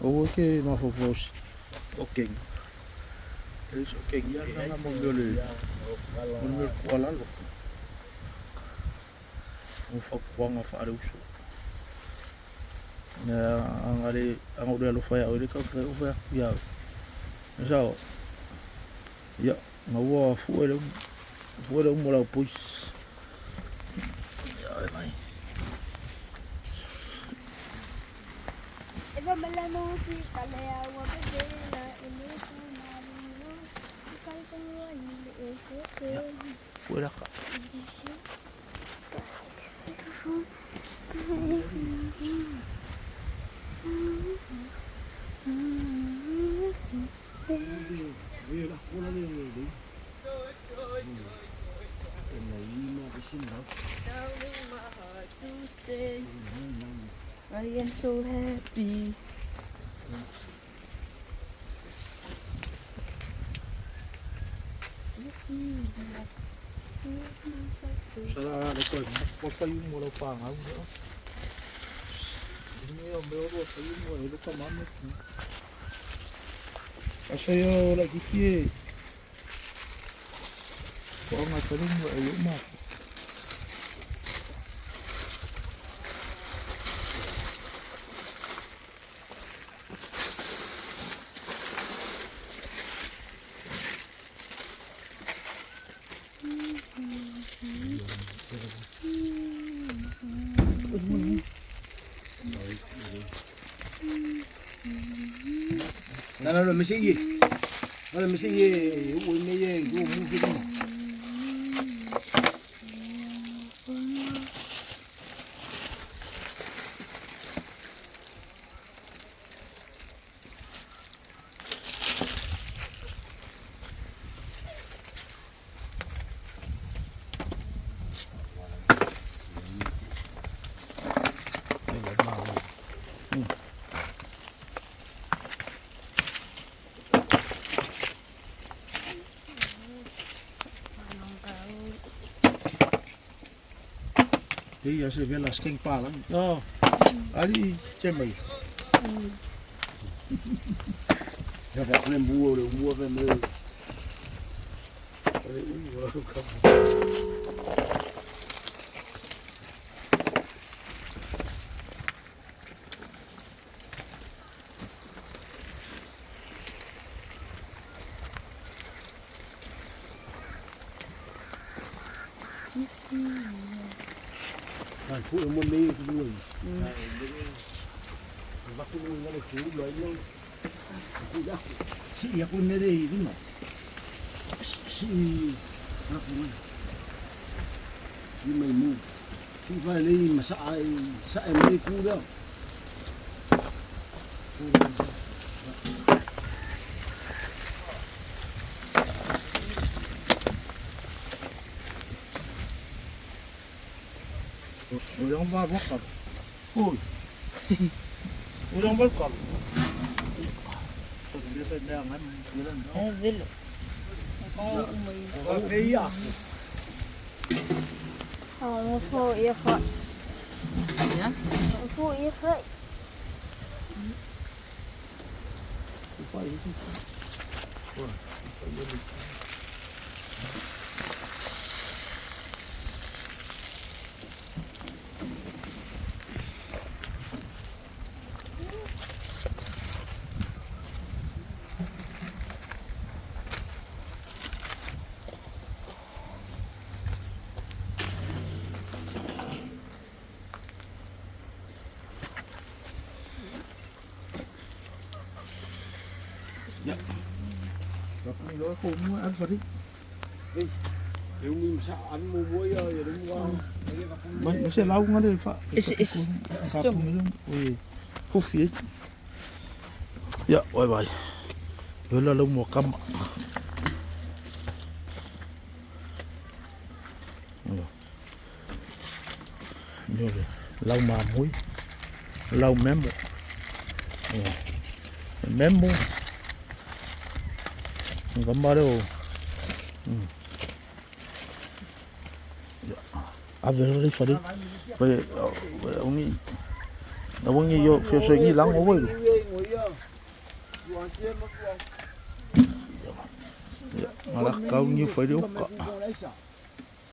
O ke mafofos. Okay. It's okay. Ya nga mo le. Mo wala lo. Mo fa kwanga fa ale uso. Na ang ore lo fa ya ore ka o fa ya. Sao? Ya, ngawa fuera mo la pois. Ya mai. Eva melano si kalea wa bela elesa marino kai tanga ile ese. Fuera ka. I am so happy. Sara le ko po fa yu mo lo fa nga. Ni o me o fa yu mo lo ka mame. Asa yo la ki ko nga tani mo e yo ma. Nana lo mesiye. Lo mesiye, o meye, o mu ke ma. Ya se ve las king palang. No. Ali chemai. Ya va con búho, le búho de me. Ai, pô, eu mandei aqui no Vai com o nome tudo aí não. Cuidado. Se ia com ele não. Se na rua. E mai mu. Se vai ali, mas sai meio cuidado. Ulang ba bakal? Uy. Ulang bakal. Dia sedangan jalan. Velo. Iya. Oh, for your foot. Yeah? For your foot. Tapi lo aku mau apa sih? Nếu mình sợ ăn mua muối rồi đúng không? Nó sẽ lâu ngay đây phải. Is Kapung itu, oi, kopi. Ya, bye bye. Bela lo mau kam. Rồi, lau mà muối, lau mém bộ, mém bộ, không bao đâu. À về đây phải đi, về ông đi, ông đi vô phía sau đi lắng ngồi rồi. ngoia. Tuan sia ma tuan. Ngala kau ni fai dio ka. Laisa.